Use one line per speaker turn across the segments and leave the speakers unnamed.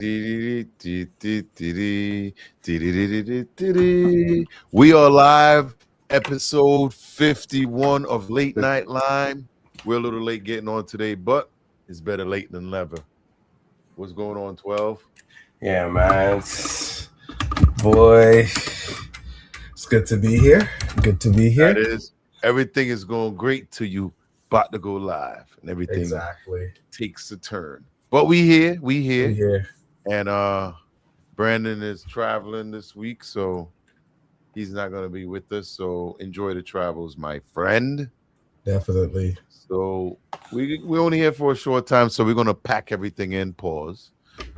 We are live, episode 51 of Late Night Lime. We're a little late getting on today, but it's better late than never. What's going on, 12?
Yeah, man. Boy, it's good to be here. Good to be
That
here.
is, everything is going great till you about to go live and everything
Exactly.
takes a turn. But we here,
We here.
and Brandon is traveling this week, so he's not going to be with us. So enjoy the travels, my friend.
Definitely.
So we're only here for a short time, so we're going to pack everything in. Pause.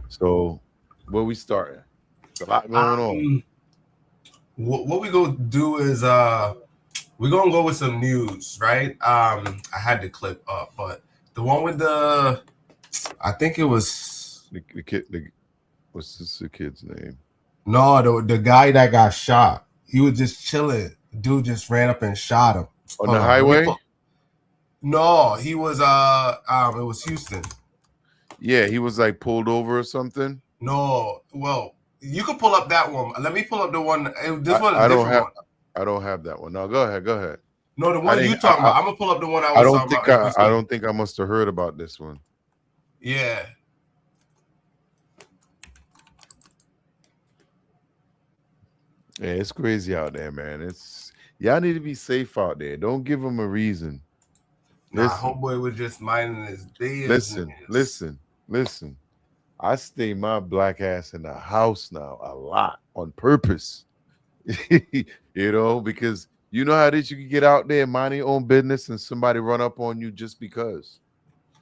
So where we starting? It's a lot going on.
What we gonna do is we're gonna go with some news, right? I had the clip up, but the one with I think it was
The kid, what's the kid's name?
the guy that got shot. He was just chilling. Dude just ran up and shot him.
On
Hold
the
on, let me
highway?
pull. No, he was it was Houston.
Yeah, he was like pulled over or something.
No, well, you can pull up that one. Let me pull up the one. This
I,
one is
I
a
don't
different
have
one.
I don't have that one. No, go ahead. Go ahead.
No, the
I
one you
didn't.
talking about. I'm gonna pull up the one I
I
was
don't
talking
think
about in
I
Houston.
don't think I must have heard about this one.
Yeah.
Yeah, it's crazy out there, man. It's y'all need to be safe out there. Don't give them a reason.
Nah,
Listen,
homeboy was just minding his business.
listen. I stay my black ass in the house now a lot on purpose. Because you know how it is. You can get out there, mind your own business, and somebody run up on you just because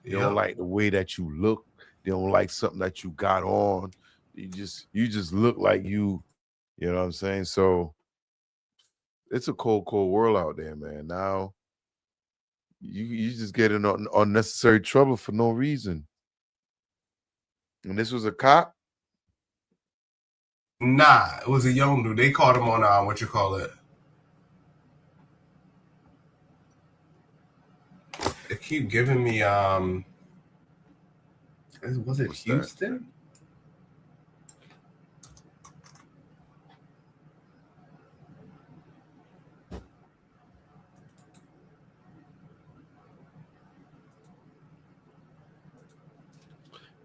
they don't
Yep.
like the way that you look. They don't like something that you got on. You just look like you. You know what I'm saying? So it's a cold world out there, man. Now you just get in unnecessary trouble for no reason. And this was a cop.
Nah, it was a young dude. They caught him on what you call it. They keep giving me was it
What's that?
Houston?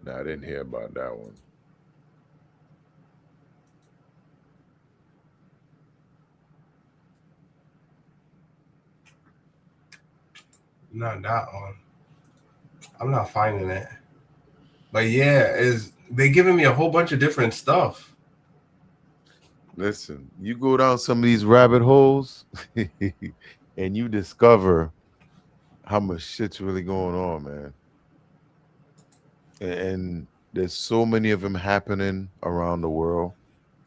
No, I didn't hear about that one.
Not that one. I'm not finding it. But yeah, is they giving me a whole bunch of different stuff.
Listen, you go down some of these rabbit holes and you discover how much shit's really going on, man. And there's so many of them happening around the world.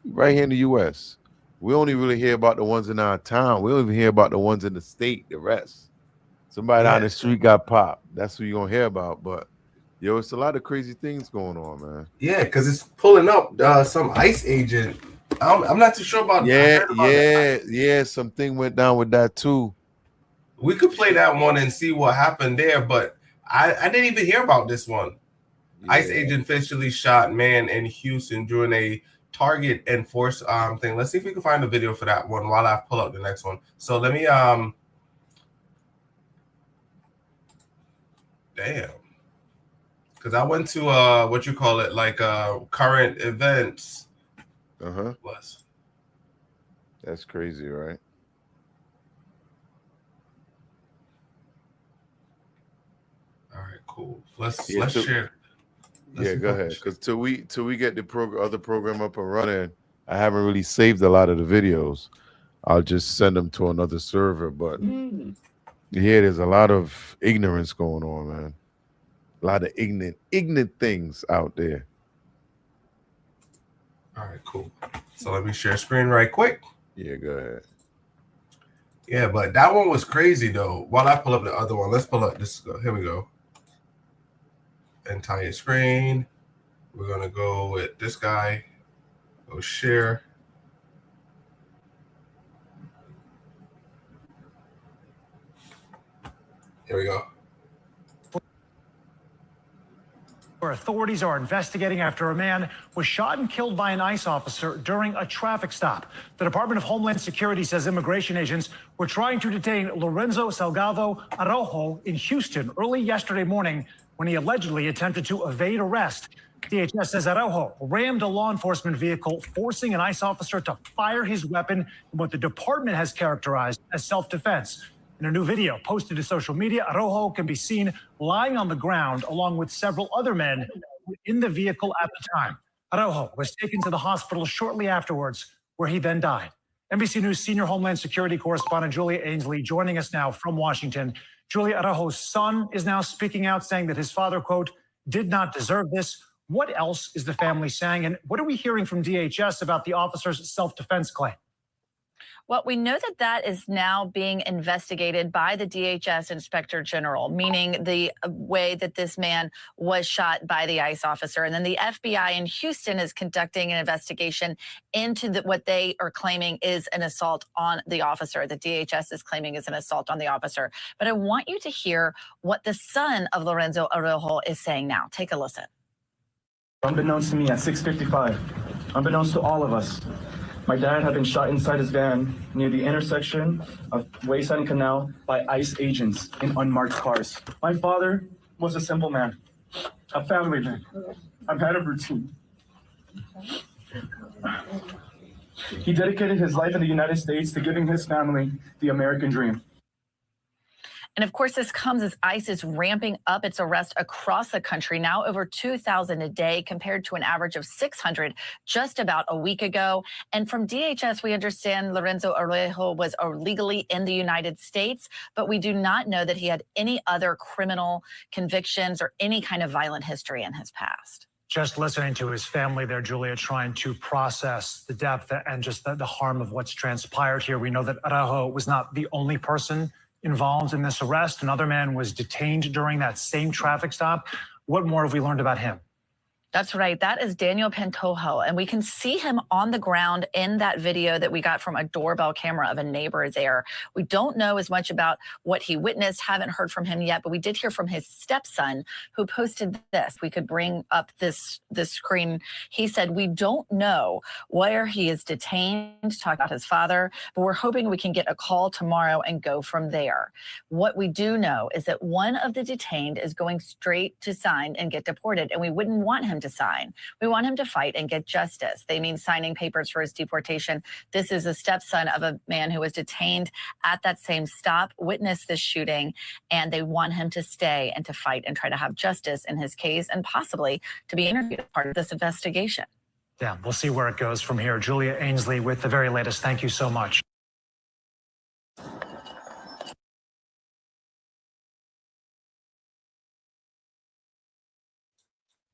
Right here in the US. We only really hear about the ones in our town. We don't even hear about the ones in the state, the rest. Somebody
Yeah.
down the street got popped. That's who you're gonna hear about. But yo, it's a lot of crazy things going on, man.
Yeah, because it's pulling up some ICE agent. I'm not too sure about. I
Yeah,
heard about that.
yeah. Something went down with that too.
We could play
Shit.
that one and see what happened there, but I didn't even hear about this one. ICE
Yeah.
agent fatally shot man in Houston during a target enforce thing. Let's see if we can find a video for that one while I pull up the next one. So let me damn. Because I went to what you call it, like current events.
Uh-huh.
Was
That's crazy, right?
all right, cool. Let's
Yeah,
share. Let's
yeah,
see if
go
I can
ahead.
share.
Because till we get the other program up and running, I haven't really saved a lot of the videos. I'll just send them to another server. But yeah, there's a lot of ignorance going on, man. A lot of ignorant things out there.
All right, cool. So let me share screen right quick.
Yeah, go ahead.
Yeah, but that one was crazy though. While I pull up the other one, let's pull up this. Here we go. Entire screen. We're gonna go with this guy. Go share. Here we go.
Where authorities are investigating after a man was shot and killed by an ICE officer during a traffic stop. The Department of Homeland Security says immigration agents were trying to detain Lorenzo Salgado Araujo in Houston early yesterday morning when he allegedly attempted to evade arrest. DHS says Araujo rammed a law enforcement vehicle, forcing an ICE officer to fire his weapon in what the department has characterized as self-defense. In a new video posted to social media, Araujo can be seen lying on the ground along with several other men in the vehicle at the time. Araujo was taken to the hospital shortly afterwards, where he then died. NBC News senior Homeland Security correspondent Julia Ainsley joining us now from Washington. Julia, Araujo's son is now speaking out, saying that his father, quote, did not deserve this. What else is the family saying? And what are we hearing from DHS about the officer's self-defense claim?
Well, we know that that is now being investigated by the DHS Inspector General, meaning the way that this man was shot by the ICE officer. And then the FBI in Houston is conducting an investigation into what they are claiming is an assault on the officer. The DHS is claiming is an assault on the officer. But I want you to hear what the son of Lorenzo Araujo is saying now. Take a listen.
Unbeknownst to me at 6:55, unbeknownst to all of us, my dad had been shot inside his van near the intersection of Wayside and Canal by ICE agents in unmarked cars. My father was a simple man, a family man. I've had a routine. He dedicated his life in the United States to giving his family the American dream.
And of course, this comes as ICE is ramping up its arrests across the country, now over 2,000 a day compared to an average of 600 just about a week ago. And from DHS, we understand Lorenzo Araujo was illegally in the United States, but we do not know that he had any other criminal convictions or any kind of violent history in his past.
Just listening to his family there, Julia, trying to process the depth and just the harm of what's transpired here. We know that Araujo was not the only person involved in this arrest. Another man was detained during that same traffic stop. What more have we learned about him?
That's right. That is Daniel Pantojo. And we can see him on the ground in that video that we got from a doorbell camera of a neighbor there. We don't know as much about what he witnessed, haven't heard from him yet, but we did hear from his stepson who posted this. We could bring up this screen. He said, we don't know where he is detained, talk about his father, but we're hoping we can get a call tomorrow and go from there. What we do know is that one of the detained is going straight to sign and get deported, and we wouldn't want him to sign. We want him to fight and get justice. They mean signing papers for his deportation. This is a stepson of a man who was detained at that same stop, witnessed this shooting, and they want him to stay and to fight and try to have justice in his case and possibly to be interviewed as part of this investigation.
Yeah, we'll see where it goes from here. Julia Ainsley with the very latest. Thank you so much.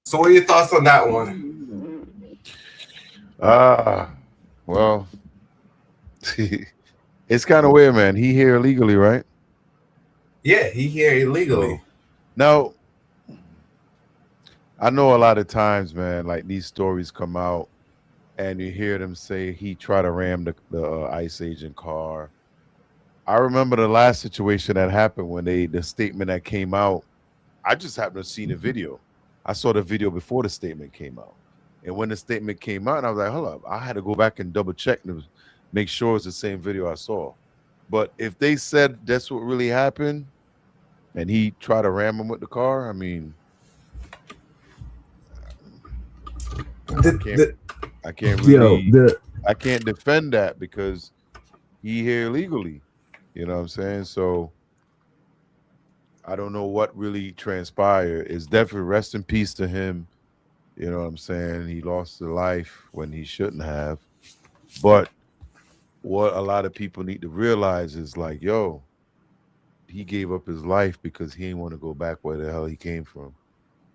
So what are your thoughts on that one?
Well, it's kind of weird, man. He here illegally, right?
Yeah, he here illegally.
Now, I know a lot of times, man, like these stories come out and you hear them say he tried to ram the ICE agent car. I remember the last situation that happened when the statement that came out. I just happened to see the video. I saw the video before the statement came out. And when the statement came out, I was like, hold up. I had to go back and double check to make sure it's the same video I saw. But if they said that's what really happened and he tried to ram him with the car, I mean, I can't defend that because he here illegally. You know what I'm saying? So I don't know what really transpired. It's definitely rest in peace to him. You know what I'm saying? He lost his life when he shouldn't have. But what a lot of people need to realize is like, yo, he gave up his life because he didn't want to go back where the hell he came from.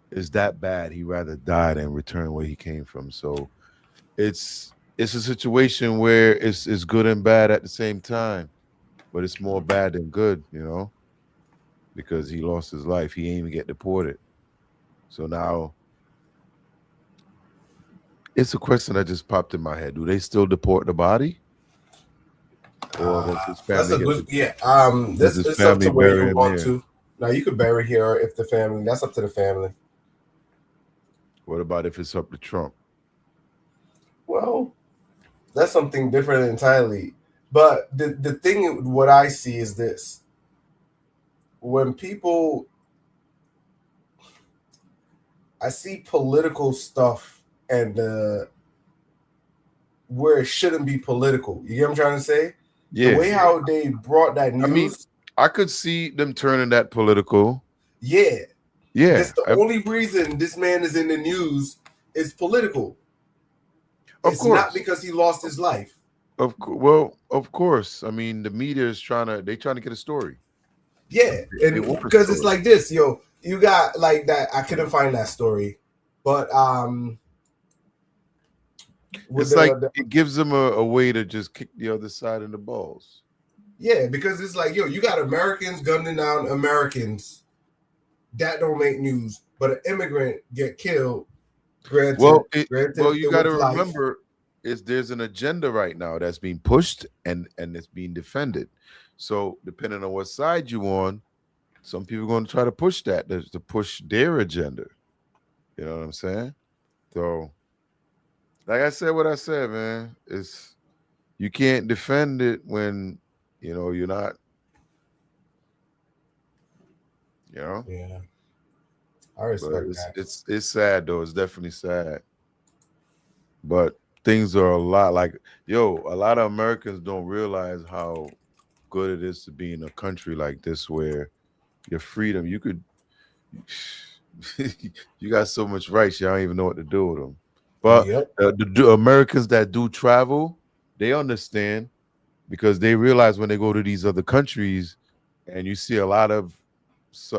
It's that bad. He'd rather die than return where he came from. So it's a situation where it's good and bad at the same time. But it's more bad than good, you know? Because he lost his life. He ain't even get deported. So now it's a question that just popped in my head. Do they still deport the body? Or does his family
that's a good, yeah. This is up to where you want to. Now you could bury here if the family, that's up to the family.
What about if it's up to Trump?
Well, that's something different entirely. But the thing, what I see is this: when people, I see political stuff and where it shouldn't be political. You get what I'm trying to say?
Yeah.
The way how they brought that news.
I mean, I could see them turning that political.
Yeah.
Yeah.
That's the only reason this man is in the news is political.
It's
not because he lost his life.
Of course. I mean, the media is trying to get a story.
Yeah, and because it's like this, yo, you got like that. I couldn't find that story, but
it's like it gives them a way to just kick the other side in the balls.
Yeah, because it's like, yo, you got Americans gunning down Americans. That don't make news, but an immigrant get killed. Granted,
you got to remember, there's an agenda right now that's being pushed and it's being defended. So depending on what side you on, some people are going to try to push that to push their agenda. You know what I'm saying? So, like I said, what I said, man, is you can't defend it when you're not.
Yeah, I respect that.
It's sad though. It's definitely sad. But things are a lot like a lot of Americans don't realize how good it is to be in a country like this where your freedom, you got so much rights, you don't even know what to do with them. But the Americans that do travel, they understand because they realize when they go to these other countries and you see a lot of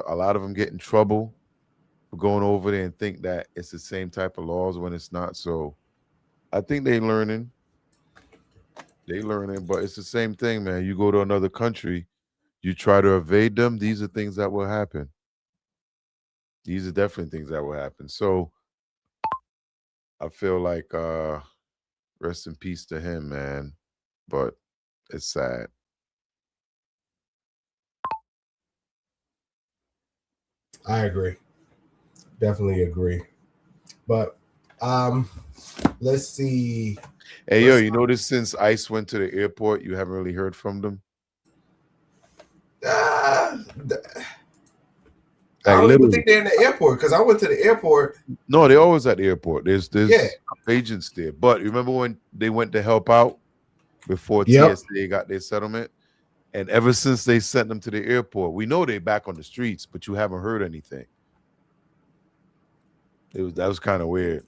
them get in trouble for going over there and think that it's the same type of laws when it's not. So I think they're learning, but it's the same thing, man. You go to another country, you try to evade them. These are things that will happen. These are definitely things that will happen. So I feel like rest in peace to him, man. But it's sad.
I agree. Definitely agree. But let's see.
Hey, yo, you notice since ICE went to the airport, you haven't really heard from them?
I don't even think they're in the airport because I went to the airport.
No, they're always at the airport. There's agents there. But remember when they went to help out before TSA got their settlement? And ever since they sent them to the airport, we know they're back on the streets, but you haven't heard anything. That was kind of weird.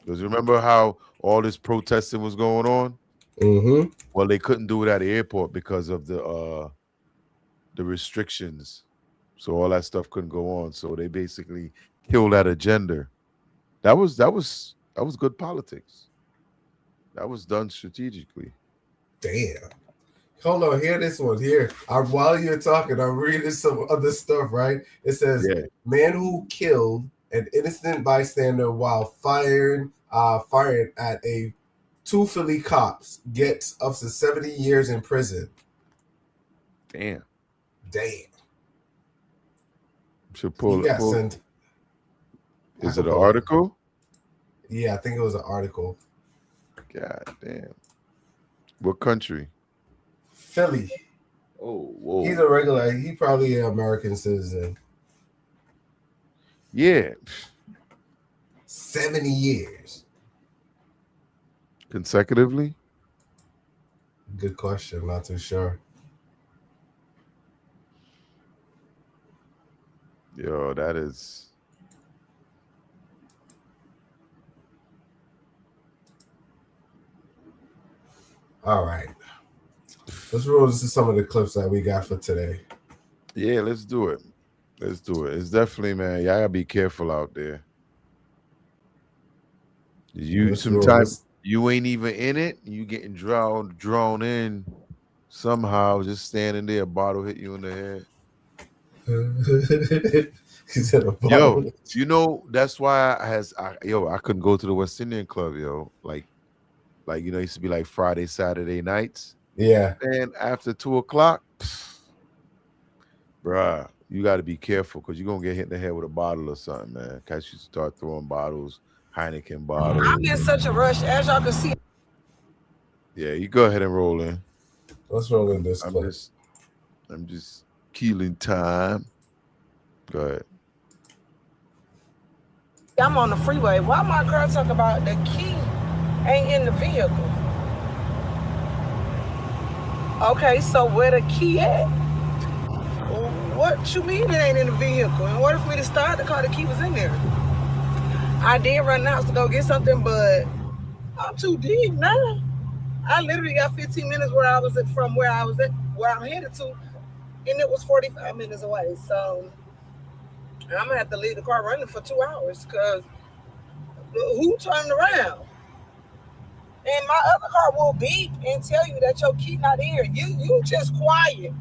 Because remember how all this protesting was going on?
Mm-hmm.
Well, they couldn't do it at the airport because of the restrictions. So all that stuff couldn't go on. So they basically killed that agenda. That was good politics. That was done strategically.
Damn. Hold on, hear this one here. While you're talking, I'm reading some other stuff, right? It says, man who killed an innocent bystander while firing at two Philly cops gets up to 70 years in prison.
Damn. Should pull it. Is it an article?
Yeah, I think it was an article.
God damn. What country?
Philly.
Oh, whoa.
He's a regular. He probably an American citizen.
Yeah.
70 years.
Consecutively?
Good question. Not too sure.
Yo, that is.
All right. Let's roll to some of the clips that we got for today.
Yeah, let's do it. It's definitely, man, y'all gotta be careful out there. Sometimes you ain't even in it. You getting drawn in somehow, just standing there, a bottle hit you in the head.
He said a bottle.
Yo, that's why I couldn't go to the West Indian Club, yo. Like it used to be like Friday, Saturday nights.
Yeah.
And after 2:00, bruh, you got to be careful because you're going to get hit in the head with a bottle or something, man. Catch you start throwing bottles. Heineken bottle.
I'm in such a rush, as y'all can see.
Yeah, you go ahead and roll in.
Let's roll in this clip.
I'm just killing time. Go ahead.
I'm on the freeway. Why my girl talking about the key ain't in the vehicle? Okay, so where the key at? What you mean it ain't in the vehicle? In order for me to start the car, the key was in there. I did run the house to go get something, but I'm too deep now. I literally got 15 minutes where I was at, from where I was at, where I'm headed to, and it was 45 minutes away. So I'm gonna have to leave the car running for 2 hours because who turned around? And my other car will beep and tell you that your key not here. You just quiet.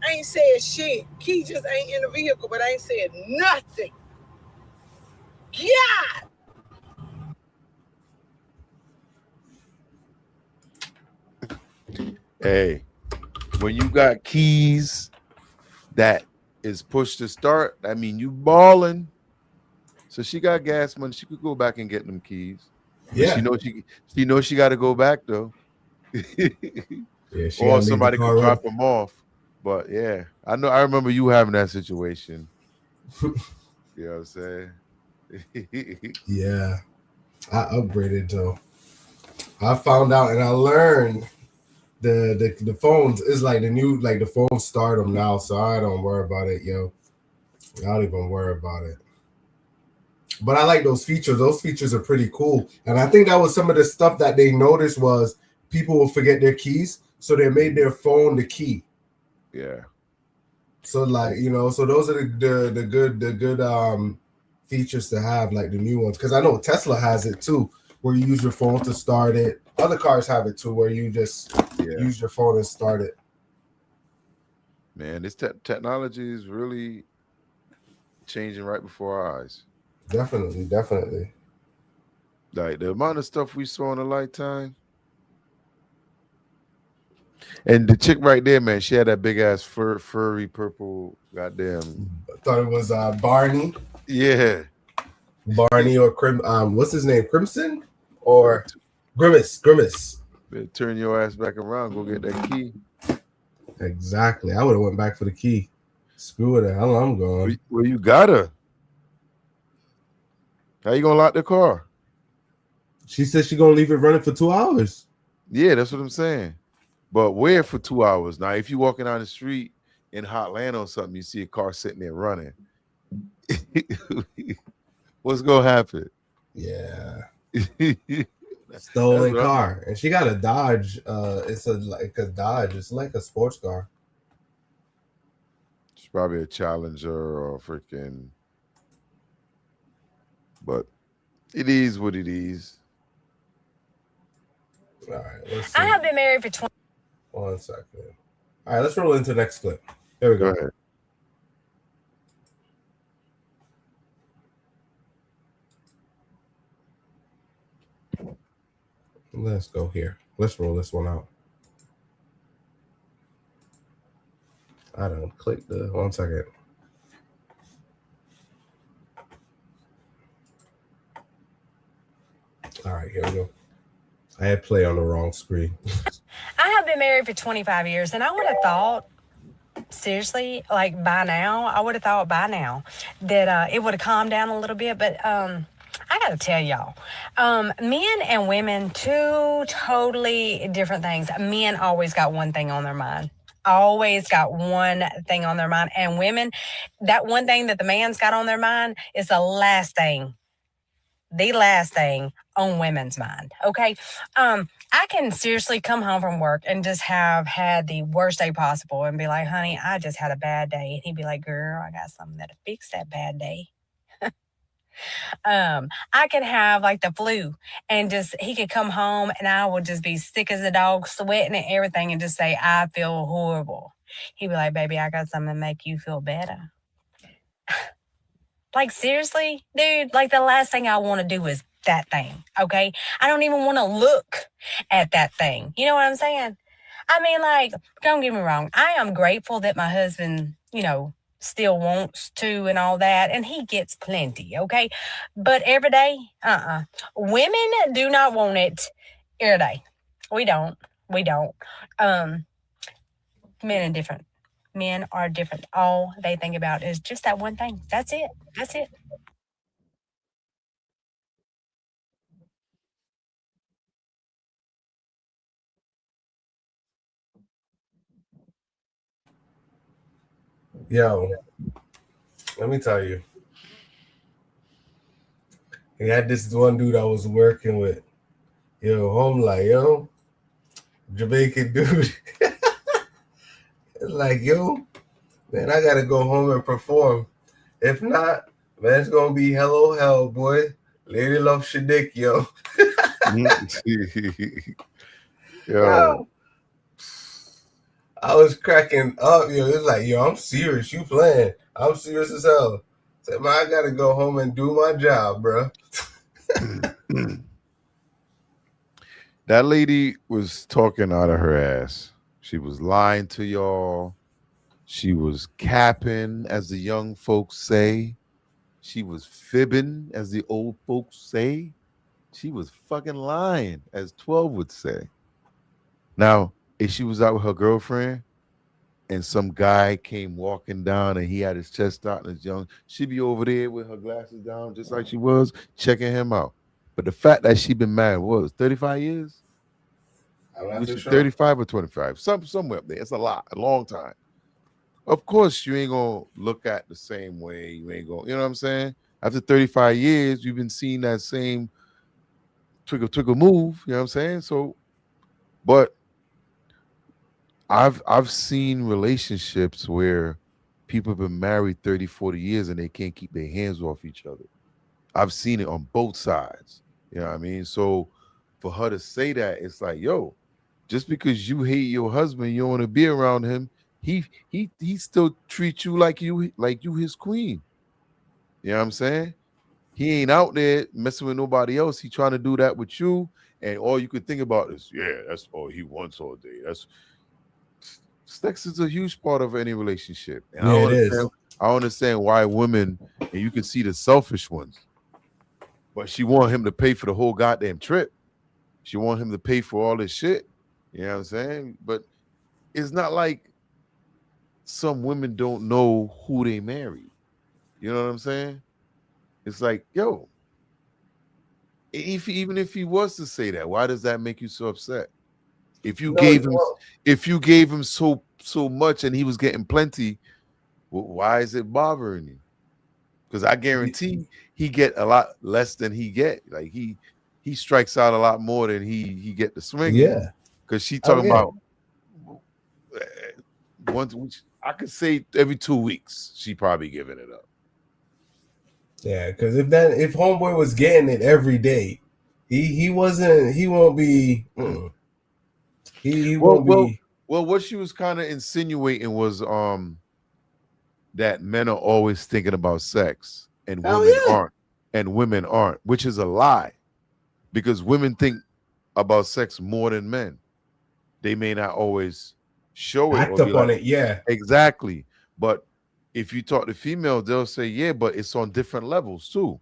Ain't said shit. Key just ain't in the vehicle, but ain't said nothing. Yeah.
Hey, when you got keys that is push to start, I mean you balling. So she got gas money. She could go back and get them keys.
Yeah.
She knows she got to go back though.
Yeah,
or somebody could drop them off. But yeah, I remember you having that situation. You know what I'm saying?
Yeah. I upgraded though. I found out and I learned the phones is like the new, like the phones start them now, so I don't worry about it, yo. I don't even worry about it. But I like those features. Those features are pretty cool. And I think that was some of the stuff that they noticed was people will forget their keys, so they made their phone the key.
Yeah.
So like, you know, so those are the good features to have, like the new ones. Because I know Tesla has it too, where you use your phone to start it. Other cars have it too, where you just use your phone and start it.
Man, this technology is really changing right before our eyes.
Definitely.
Like the amount of stuff we saw in a lifetime. And the chick right there, man, she had that big ass furry purple goddamn.
I thought it was Barney.
Yeah.
Barney or what's his name? Crimson or Grimace.
Better turn your ass back around, go get that key.
Exactly. I would have went back for the key. Screw it. Hell, I'm going.
Well, you gotta. How you gonna lock the car?
She said she's gonna leave it running for 2 hours.
Yeah, that's what I'm saying. But where for 2 hours? Now, if you're walking down the street in Hotland or something, you see a car sitting there running. What's gonna happen?
Yeah. Stolen car. And she got a Dodge. It's like a Dodge. It's like a sports car.
It's probably a Challenger or freaking. But it is what it is.
All right. Let's see.
I have been married for 20.
1 second. All right. Let's roll into the next clip. There we go.
Go ahead.
Let's go here. Let's roll this one out. I don't click the 1 second. All right, here we go. I had play on the wrong screen.
I have been married for 25 years, and I would have thought, seriously, like by now, that it would have calmed down a little bit. But I got to tell y'all, men and women, two totally different things. Men always got one thing on their mind. Always got one thing on their mind. And women, that one thing that the man's got on their mind is the last thing on women's mind. Okay. I can seriously come home from work and just have had the worst day possible and be like, honey, I just had a bad day. And he'd be like, girl, I got something that'll fix that bad day. I could have like the flu and he could come home and I would just be sick as a dog, sweating and everything, and just say, I feel horrible. He'd be like, baby, I got something to make you feel better. Like, seriously, dude, like the last thing I want to do is that thing. Okay. I don't even want to look at that thing. You know what I'm saying? I mean, like, don't get me wrong. I am grateful that my husband, still wants to and all that, and he gets plenty, okay? But every day, women do not want it every day. We don't. Men are different. Men are different. All they think about is just that one thing. That's it.
Yo, let me tell you. He had this one dude I was working with. Yo, home like, yo, Jamaican dude. It's like, yo, man, I gotta go home and perform. If not, man, it's gonna be hello hell, boy. Lady Love Shadik, yo.
Yo.
I was cracking up, yo. It's like, yo, I'm serious. You playing? I'm serious as hell. Said, man, I gotta go home and do my job, bro.
That lady was talking out of her ass. She was lying to y'all. She was capping, as the young folks say. She was fibbing, as the old folks say. She was fucking lying, as 12 would say. Now, if she was out with her girlfriend and some guy came walking down and he had his chest out and his young, she'd be over there with her glasses down, just like she was, checking him out. But the fact that she been married, what was 35 years?
I'm not
Which
too
is
sure.
35 or 25, somewhere up there. It's a long time. Of course, you ain't gonna look at the same way. You ain't gonna, you know what I'm saying? After 35 years, you've been seeing that same twinkle move. You know what I'm saying? So, but I've seen relationships where people have been married 30, 40 years and they can't keep their hands off each other. I've seen it on both sides. You know what I mean? So for her to say that, it's like, yo, just because you hate your husband, you don't want to be around him, he still treats you like you his queen. You know what I'm saying? He ain't out there messing with nobody else. He trying to do that with you, and all you could think about is, yeah, that's all he wants all day. That's sex is a huge part of any relationship. And
Yeah, it is.
I understand why women, and you can see the selfish ones, but she want him to pay for the whole goddamn trip. She want him to pay for all this shit. You know what I'm saying? But it's not like some women don't know who they married. You know what I'm saying? It's like, yo, even if he was to say that, why does that make you so upset? If you gave him so much and he was getting plenty, why is it bothering you? Because I guarantee he get a lot less than he get. Like he strikes out a lot more than he get the swing.
Yeah.
Because she talking about once, I could say every 2 weeks she probably giving it up.
Yeah, because if homeboy was getting it every day, he won't be. He won't be.
Well, what she was kind of insinuating was that men are always thinking about sex and women aren't, which is a lie, because women think about sex more than men. They may not always show it,
act up on it. Yeah,
exactly. But if you talk to females, they'll say, yeah, but it's on different levels too.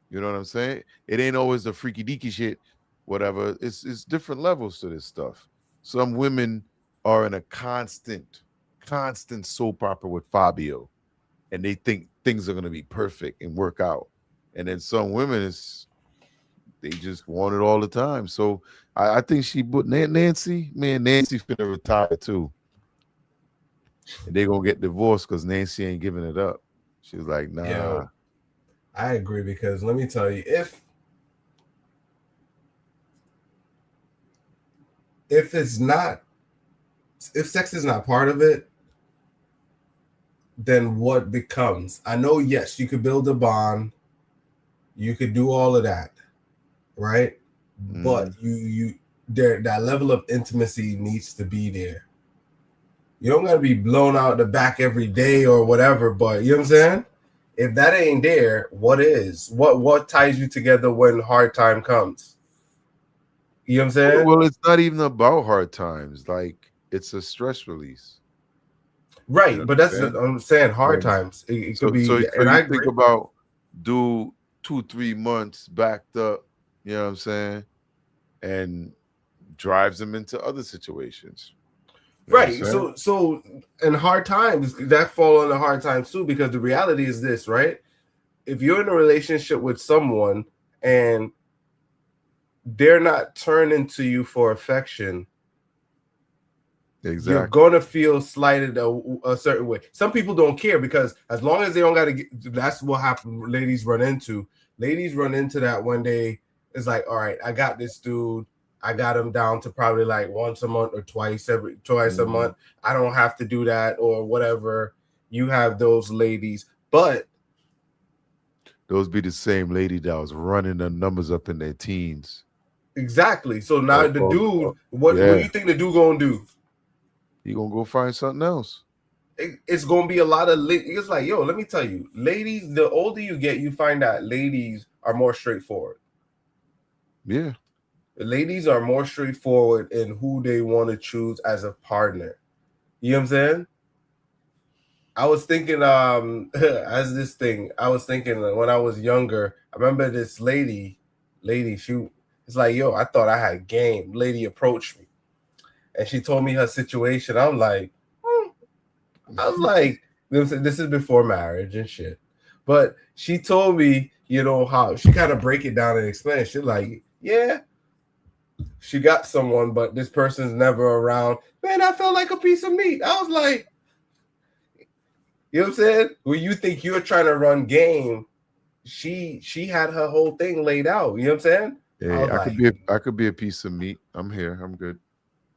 You know what I'm saying? It ain't always the freaky deaky shit, whatever. It's different levels to this stuff. Some women are in a constant soap opera with Fabio, and they think things are gonna be perfect and work out. And then some women, they just want it all the time. So I think she put Nancy finna retire too. And they're gonna get divorced because Nancy ain't giving it up. She was like, nah.
Yo, I agree, because let me tell you, if sex is not part of it, then what becomes? I know, yes, you could build a bond, you could do all of that, right? But that level of intimacy needs to be there. You don't gotta be blown out the back every day or whatever, but you know what I'm saying? If that ain't there, what is? What ties you together when hard time comes? You know what I'm saying?
Well, it's not even about hard times. Like, it's a stress release.
Right,
You know
but
what I'm
that's
saying?
I'm saying hard
Yeah.
times. It could
So,
be,
so
and I
you think
agree.
about do 2-3 months backed up, you know what I'm saying, and drives them into other situations. You know what I'm
Right.
saying?
So in hard times, that fall under hard times too, because the reality is this, right? If you're in a relationship with someone and they're not turning to you for affection, you're
Exactly.
gonna feel slighted a certain way. Some people don't care because as long as they don't gotta get, that's what happen. Ladies run into that one day. It's like, all right, I got this dude. I got him down to probably like once a month or twice a month. I don't have to do that or whatever. You have those ladies, but
Those be the same lady that was running the numbers up in their teens.
exactly. So now the dude, what do you think the dude gonna do?
You gonna go find something else.
It's gonna be a lot of it's like, yo, let me tell you, ladies, the older you get, you find that ladies are more straightforward.
Yeah.
Ladies are more straightforward in who they want to choose as a partner. You know what I'm saying? I was thinking, as this thing, I was thinking when I was younger, I remember this lady, it's like, yo, I thought I had game. Lady approached me and she told me her situation. I was like, this is before marriage and shit. But she told me, you know, how she kind of break it down and explain. She's like, yeah, she got someone, but this person's never around. Man, I felt like a piece of meat. I was like, you know what I'm saying? When you think you're trying to run game, she had her whole thing laid out. You know what I'm saying?
Hey, I could be a piece of meat. I'm here. I'm good.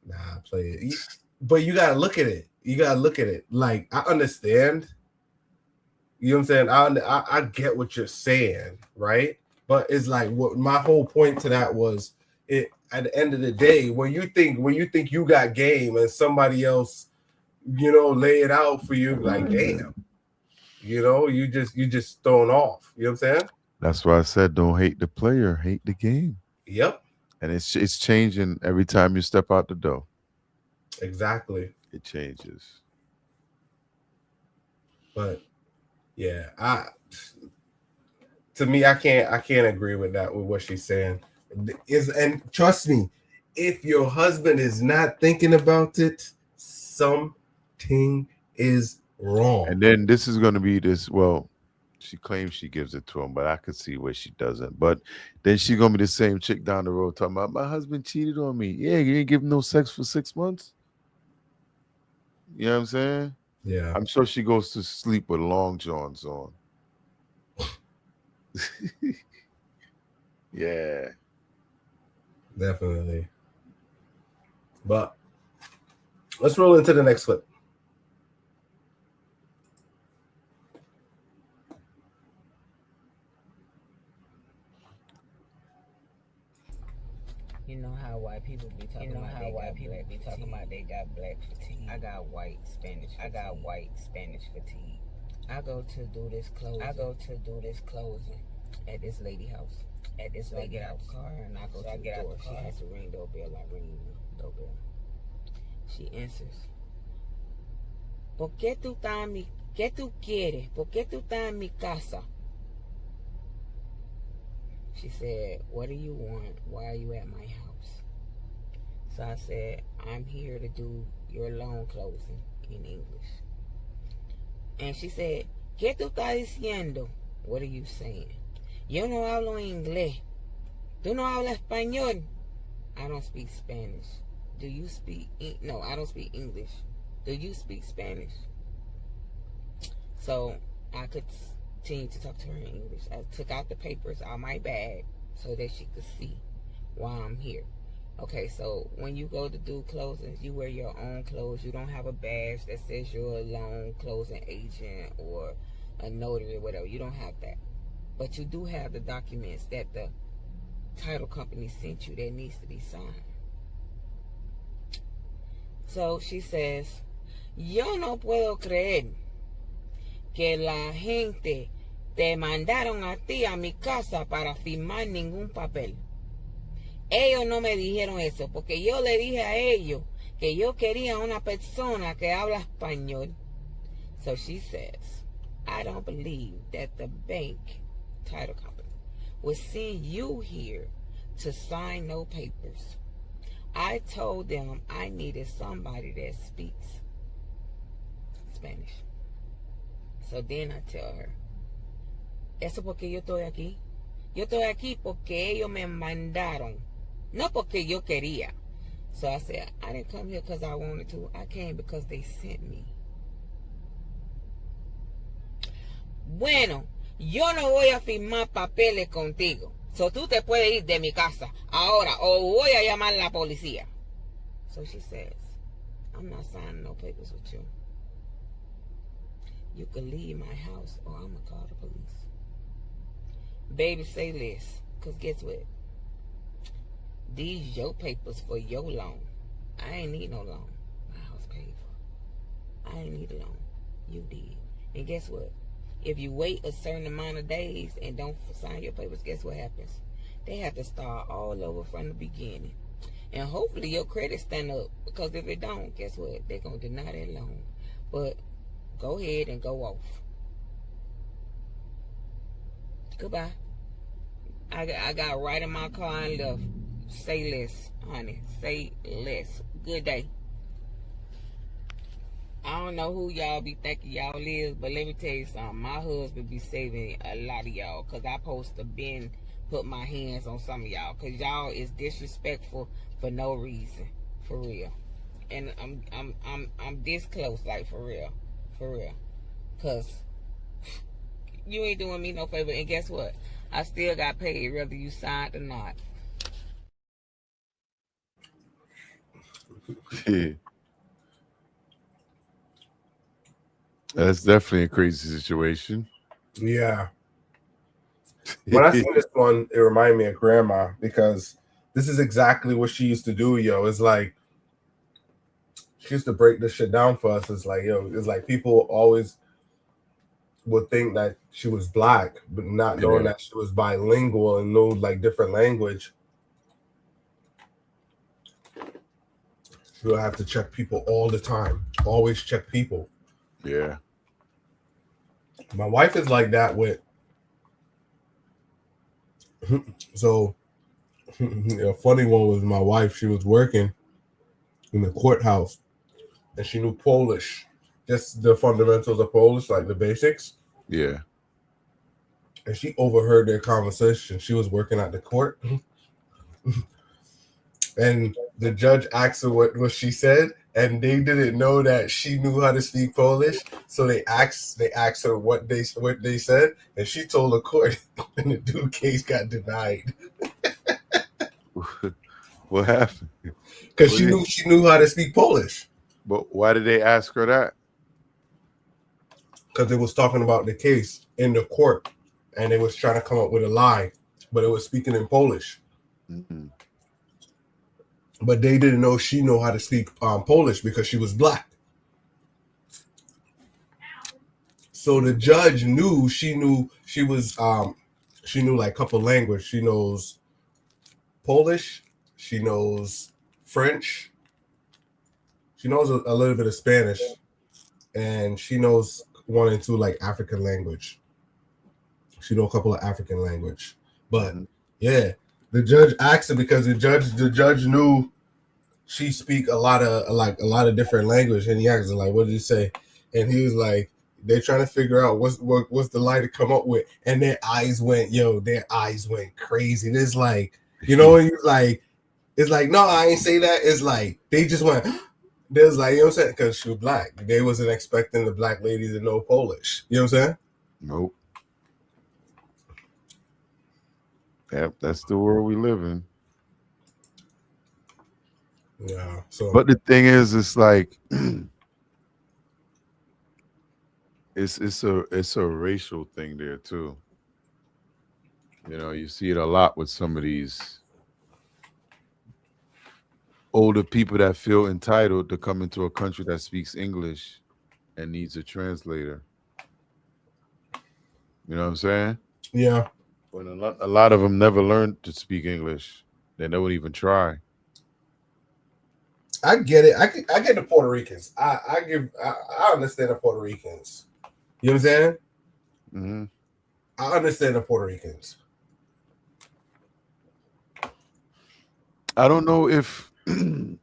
Nah, play it. But you gotta look at it. Like, I understand. You know what I'm saying? I get what you're saying, right? But it's like, what my whole point to that was, it at the end of the day, when you think you got game and somebody else, you know, lay it out for you, like, damn, you know, you just thrown off. You know what I'm saying?
That's why I said don't hate the player, hate the game.
Yep.
And it's changing every time you step out the door.
Exactly.
It changes.
But yeah, to me, I can't agree with that, with what she's saying. And trust me, if your husband is not thinking about it, something is wrong.
And then this is going to be this. Well, she claims she gives it to him, but I could see where she doesn't. But then she's going to be the same chick down the road talking about, my husband cheated on me. Yeah, you ain't give him no sex for 6 months. You know what I'm saying?
Yeah.
I'm sure she goes to sleep with long johns on. Yeah.
Definitely. But let's roll into the next clip.
You know how white people be talking about they got black fatigue. I got white Spanish. I got white Spanish fatigue. I go to do this closing at this lady house. I get out the car and I go to the door. She has to ring doorbell. I ring the doorbell. She answers. ¿Por qué tú estás en mi? ¿Qué tú quieres? ¿Por qué tú estás en mi casa? She said, what do you want? Why are you at my house? So I said, I'm here to do your loan closing in English. And she said, ¿Qué tú estás diciendo? What are you saying? Yo no hablo inglés. ¿Tú no hablas español? I don't speak Spanish. Do you speak? No, I don't speak English. Do you speak Spanish? So I could continue to talk to her in English. I took out the papers out my bag so that she could see why I'm here. Okay, so when you go to do closings, you wear your own clothes. You don't have a badge that says you're a loan closing agent or a notary or whatever. You don't have that. But you do have the documents that the title company sent you that needs to be signed. So she says, yo no puedo creer que la gente te mandaron a ti a mi casa para firmar ningún papel. Ellos no me dijeron eso, porque yo le dije a ellos que yo quería una persona que habla español So she says, I don't believe that the bank title company would send you here to sign no papers. I told them I needed somebody that speaks Spanish. So then I tell her, eso porque yo estoy aquí. Yo estoy aquí porque ellos me mandaron, no porque yo quería. So I said, I didn't come here because I wanted to. I came because they sent me. Bueno, yo no voy a firmar papeles contigo. So tú te puedes ir de mi casa ahora o voy a llamar a la policía. So she says, I'm not signing no papers with you. You can leave my house or I'm going to call the police. Baby, say less. Because guess what? These your papers for your loan. I ain't need no loan. My house paid for. I ain't need a loan. You did. And guess what? If you wait a certain amount of days and don't sign your papers, guess what happens? They have to start all over from the beginning. And hopefully your credit stand up. Because if it don't, guess what? They're going to deny that loan. But go ahead and go off. Goodbye. I got right in my car and left. Say less, honey. Say less. Good day. I don't know who y'all be thinking y'all is, but let me tell you something. My husband be saving a lot of y'all, because I supposed to been put my hands on some of y'all, because y'all is disrespectful for no reason. For real. And I'm this close, like for real. For real. Because you ain't doing me no favor. And guess what? I still got paid whether you signed or not.
Yeah. That's definitely a crazy situation.
Yeah. When I seen this one, it reminded me of grandma, because this is exactly what she used to do, yo. It's like she used to break this shit down for us. It's like, yo, it's like people always would think that she was black, but not knowing that she was bilingual and knew like different language. She would have to check people all the time. Always check people.
Yeah.
My wife is like that with. So, a funny one was my wife. She was working in the courthouse, and she knew Polish, just the fundamentals of Polish, like the basics.
Yeah.
And she overheard their conversation. She was working at the court, and the judge asked her what she said, and they didn't know that she knew how to speak Polish. So they asked her what they said, and she told the court, and the dude case got denied.
What happened?
Because she knew how to speak Polish.
But why did they ask her that?
Because they was talking about the case in the court, and they was trying to come up with a lie, but it was speaking in Polish.
Mm-hmm.
But they didn't know she knew how to speak Polish because she was black. So the judge knew she knew like a couple languages. She knows Polish, she knows French, she knows a little bit of Spanish, and she knows 1 and 2 like African language. She knows a couple of African language. But yeah, the judge asked her because the judge knew she speak a lot of different language, and he asked her like, "What did you say?" And he was like, "They're trying to figure out what's the lie to come up with," and their eyes went crazy. It's like, you know, when you like, it's like, no, I ain't say that. It's like they just went. There's like, you know what I'm saying? Because she was black. They wasn't expecting the black lady to know Polish. You know what I'm saying?
Nope. Yep, that's the world we live in.
Yeah. So,
but the thing is, it's like it's a racial thing there too. You know, you see it a lot with some of these older people that feel entitled to come into a country that speaks English and needs a translator. You know what I'm saying?
Yeah.
When a lot of them never learned to speak English. They don't even try.
I get it. I get the Puerto Ricans. I understand the Puerto Ricans. You know what I'm saying?
Mm-hmm.
I understand the Puerto Ricans.
I don't know if, because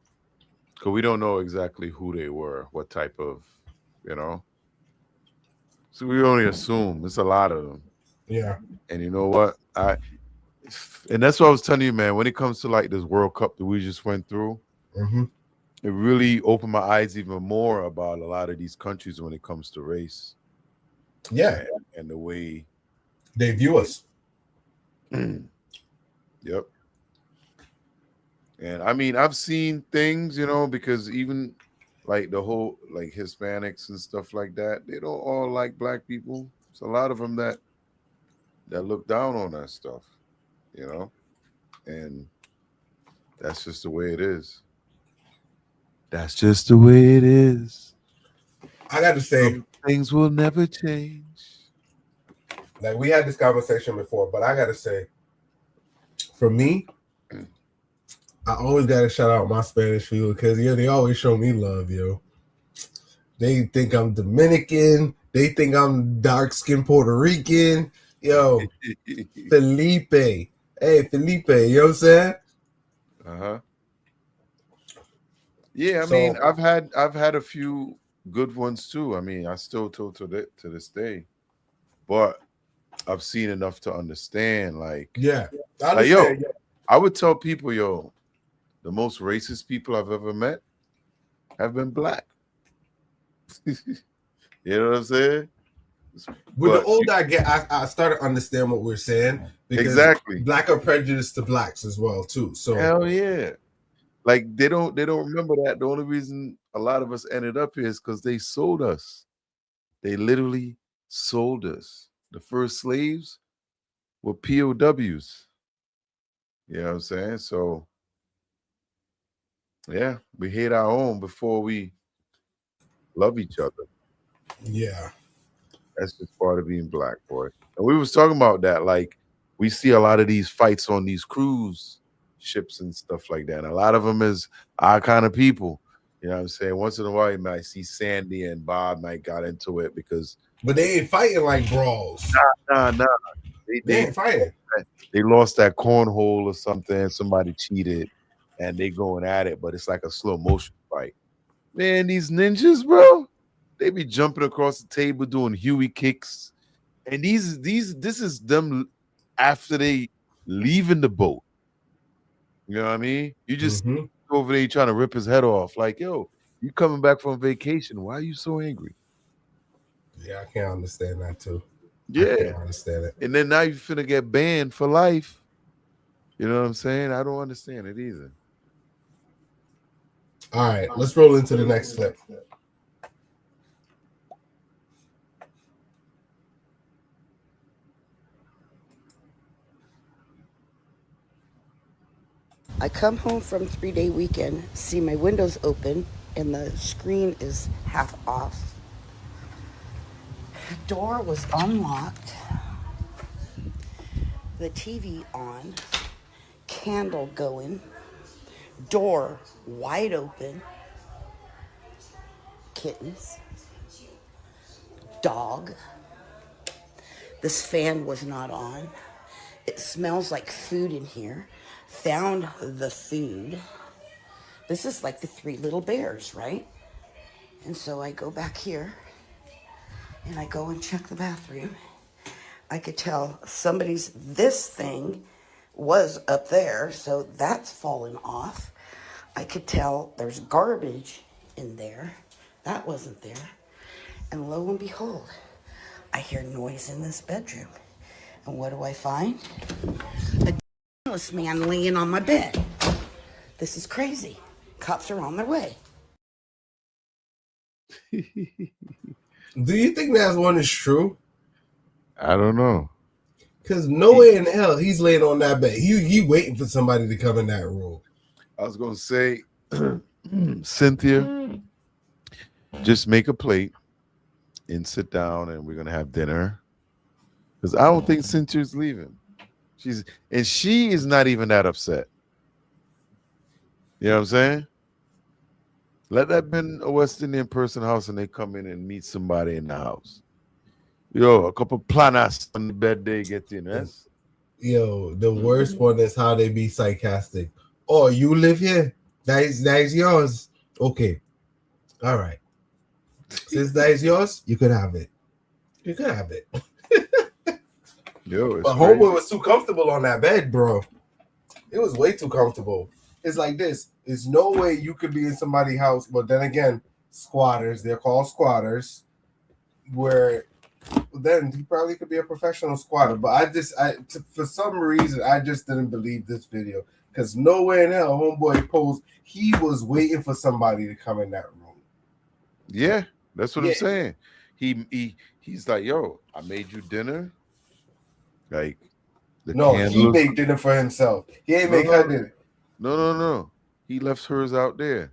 we don't know exactly who they were, what type of, you know. So we only assume it's a lot of them.
Yeah.
And you know what? And that's what I was telling you, man. When it comes to like this World Cup that we just went through,
Mm-hmm.
it really opened my eyes even more about a lot of these countries when it comes to race.
Yeah.
And the way
they view us.
Yep. And I mean, I've seen things, you know, because even like the whole like Hispanics and stuff like that, they don't all like black people. It's a lot of them that look down on that stuff, you know, and that's just the way it is. That's just the way it is.
I got to say,
some things will never change.
Like we had this conversation before, but I got to say, for me, I always got to shout out my Spanish people because they always show me love, yo. They think I'm Dominican. They think I'm dark-skinned Puerto Rican. Yo, Felipe. Hey, Felipe, you know what I'm saying?
Uh-huh. Yeah, I mean, I've had a few good ones too. I mean, I still to this day. But I've seen enough to understand, like, I would tell people, yo, the most racist people I've ever met have been black. You know what I'm saying?
But the older I get, I start to understand what we're saying. Because
exactly.
Black are prejudiced to blacks as well, too. So
hell yeah. Like they don't remember that. The only reason a lot of us ended up here is because they sold us. They literally sold us. The first slaves were POWs. You know what I'm saying? So yeah, we hate our own before we love each other.
Yeah.
That's just part of being black, boy. And we was talking about that. Like, we see a lot of these fights on these cruise ships and stuff like that. And a lot of them is our kind of people. You know what I'm saying? Once in a while, you might see Sandy and Bob might got into it because...
But they ain't fighting like brawls.
Nah. They
ain't fighting.
They lost that cornhole or something. Somebody cheated, and they going at it, but it's like a slow motion fight. Man, these ninjas, bro, they be jumping across the table doing Huey kicks, and this is them after they leaving the boat. You know what I mean? You just over there trying to rip his head off. Like, yo, you coming back from vacation? Why are you so angry?
Yeah, I can't understand that too.
Yeah,
I can't understand it.
And then now you finna get banned for life. You know what I'm saying? I don't understand it either.
All right, let's roll into the next clip.
I come home from 3-day weekend, see my windows open, and the screen is half off. The door was unlocked. The TV on. Candle going. Door wide open. Kittens. Dog. This fan was not on. It smells like food in here. Found the food. This is like the Three Little Bears, right? And so I go back here and I go and check the bathroom. I could tell this thing was up there, so that's fallen off. I could tell there's garbage in there. That wasn't there. And lo and behold, I hear noise in this bedroom. And what do I find? A homeless man laying on my bed. This is crazy. Cops are on their way.
Do you think that one is true?
I don't know.
Because no way in hell he's laying on that bed. He waiting for somebody to come in that room.
I was gonna say, Cynthia, just make a plate and sit down, and we're gonna have dinner. Because I don't think Cynthia's leaving. She is not even that upset. You know what I'm saying? Let that been a West Indian person house and they come in and meet somebody in the house. Yo, a couple planas on the bed they get in. That's
Yo, the worst one is how they be sarcastic. Oh, you live here? That is yours. Okay. All right. Since that is yours, you could have it. You could have it.
yo, it's
But
crazy.
homeboy was too comfortable on that bed, bro. It was way too comfortable. It's like this. There's no way you could be in somebody's house, but then again, squatters, they're called squatters, where then he probably could be a professional squatter. But for some reason, I just didn't believe this video. Because nowhere in hell, homeboy posed, he was waiting for somebody to come in that room.
Yeah, that's what
Yeah.
I'm saying. He's like, yo, I made you dinner. Like the
No, he
candles.
made dinner for himself. He ain't make her dinner.
No. He left hers out there.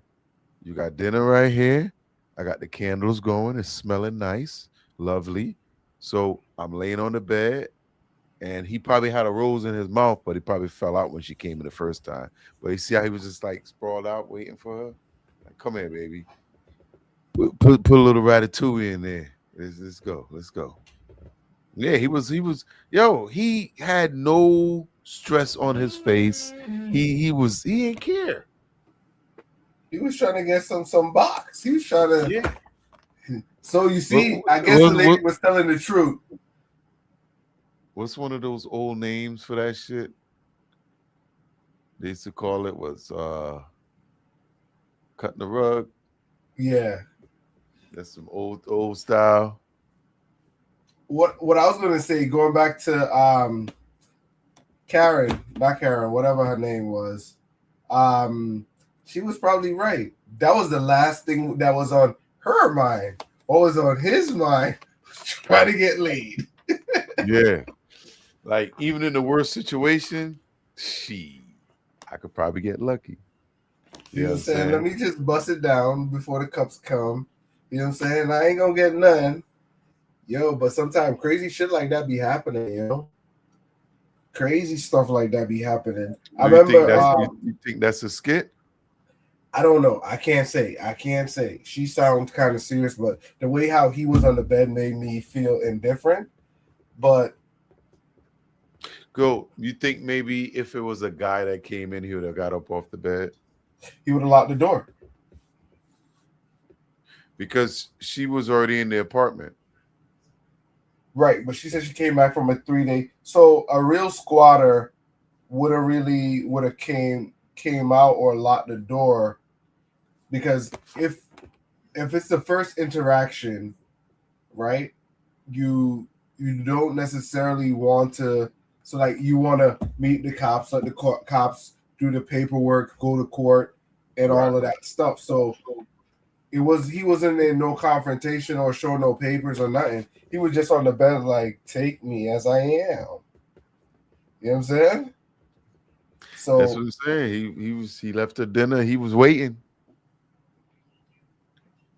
You got dinner right here. I got the candles going. It's smelling nice, lovely. So I'm laying on the bed, and he probably had a rose in his mouth, but he probably fell out when she came in the first time. But you see how he was just like sprawled out waiting for her? Like, come here, baby. Put a little ratatouille in there. Let's go. Let's go. Yeah, he was yo, he had no stress on his face. He didn't care.
He was trying to get some box. He was trying to.
Yeah.
So you see,
What-
I guess the
what-
lady
what-
was telling the truth.
What's one of those old names for that shit? They used to call it was cutting the rug.
Yeah.
That's some old style.
What I was gonna say, going back to Karen, not Karen, whatever her name was, she was probably right. That was the last thing that was on her mind. What was on his mind? Trying to get laid.
Yeah. Like even in the worst situation, I could probably get lucky.
You know what I'm saying? Let me just bust it down before the cups come. You know what I'm saying? I ain't gonna get none. Yo, but sometimes crazy shit like that be happening, you know? Crazy stuff like that be happening. I remember
you think that's a skit?
I don't know. I can't say. She sounds kind of serious, but the way how he was on the bed made me feel indifferent. But
You think maybe if it was a guy that came in, he would have got up off the bed?
he would have locked the door.
Because she was already in the apartment.
Right, but she said she came back from a 3-day. So a real squatter would have came out or locked the door, because if it's the first interaction, right, you don't necessarily want to. So like you want to meet the cops, let the cops do the paperwork, go to court, and all of that stuff. So he wasn't in no confrontation or show no papers or nothing. He was just on the bed like, take me as I am. You know what I'm saying? So
That's what I'm saying. He left the dinner. He was waiting.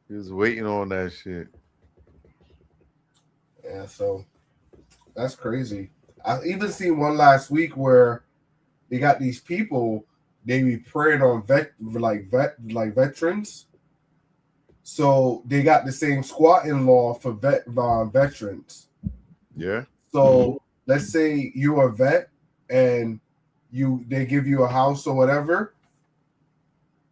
He was waiting on that shit.
yeah, so that's crazy. I even seen one last week where they got these people, they be preying on veterans. So they got the same squatting law for veterans.
Yeah.
So let's say you're a vet and they give you a house or whatever.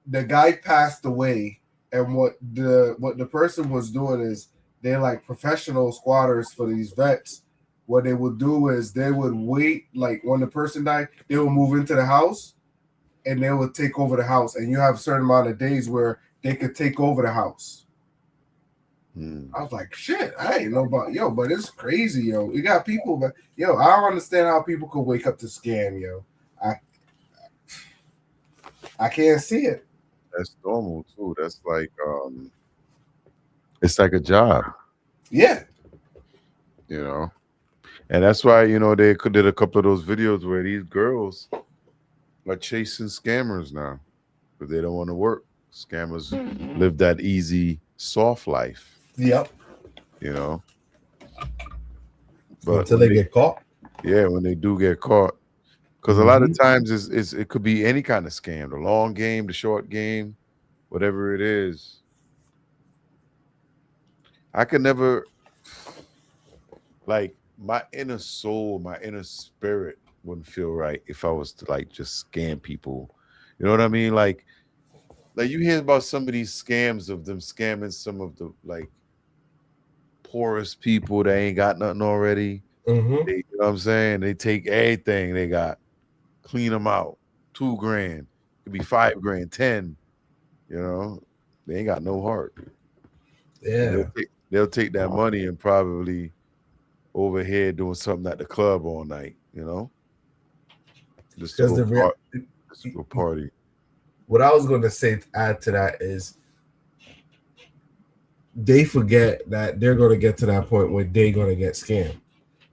The guy passed away, and what the person was doing is they're like professional squatters for these vets. What they would do is they would wait, like when the person died, they would move into the house and they would take over the house. And you have a certain amount of days where they could take over the house. I was like, shit, I ain't know about but it's crazy, yo. You got people, but I don't understand how people could wake up to scam, yo. I can't see it.
That's normal too. That's like it's like a job.
Yeah.
You know. And that's why, they did a couple of those videos where these girls are chasing scammers now because they don't want to work. Scammers live that easy, soft life.
Yep.
But
until they get caught.
Yeah, when they do get caught. Because a lot of times it could be any kind of scam, the long game, the short game. whatever it is. I could never, like, my inner soul, my inner spirit wouldn't feel right if I was to like just scam people. You know what I mean? Like you hear about some of these scams of them scamming some of the like poorest people that ain't got nothing already.
Mm-hmm.
You know what I'm saying? They take everything they got, clean them out. $2,000, it could be $5,000, 10. You know, they ain't got no heart.
Yeah.
They'll take that money and probably over here doing something at the club all night. You know, just to go party.
What I was going to say to add to that is they forget that they're going to get to that point where they're going to get scammed.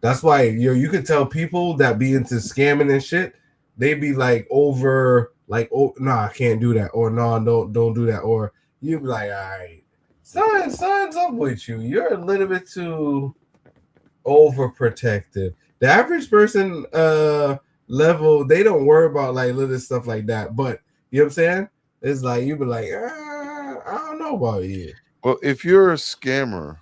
That's why you could tell people that be into scamming and shit, they be like over like, oh no, I can't do that, or no, don't do that, or you be like, all right, something's up with you. You're a little bit too overprotective. The average person level, they don't worry about like little stuff like that, but you know what I'm saying? It's like you be like, I don't know about you.
Well, if you're a scammer,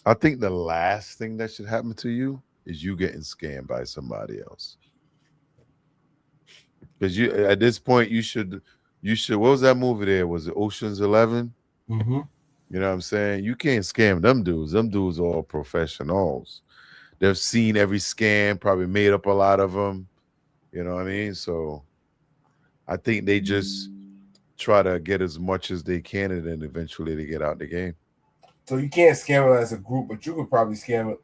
I think the last thing that should happen to you is you getting scammed by somebody else. Because you at this point you should what was that movie there? Was it Ocean's 11?
Mm-hmm.
You know what I'm saying? You can't scam them dudes. Them dudes are all professionals. They've seen every scam, probably made up a lot of them. You know what I mean? So I think they just try to get as much as they can, and then eventually they get out the game.
So you can't scam them as a group, but you could probably scan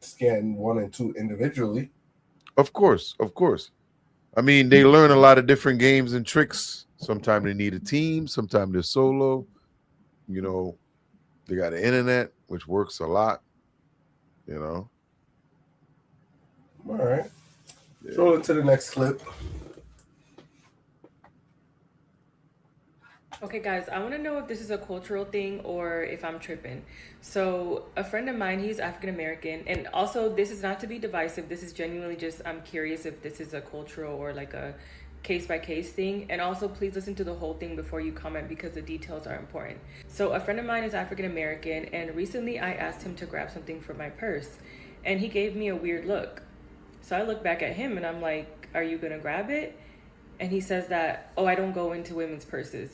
one and two individually.
Of course. I mean, they learn a lot of different games and tricks. Sometimes they need a team. Sometimes they're solo. You know, they got the internet, which works a lot. You know.
All right. Yeah. Roll into the next clip.
Okay, guys, I want to know if this is a cultural thing or if I'm tripping. So a friend of mine, he's African-American, and also this is not to be divisive. This is genuinely just, I'm curious if this is a cultural or like a case-by-case thing. And also please listen to the whole thing before you comment because the details are important. So a friend of mine is African-American, and recently I asked him to grab something from my purse, and he gave me a weird look. So I look back at him and I'm like, are you gonna grab it? And he says that, oh, I don't go into women's purses.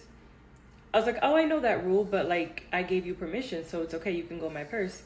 I was like, oh, I know that rule, but like I gave you permission, so it's okay, you can go in my purse.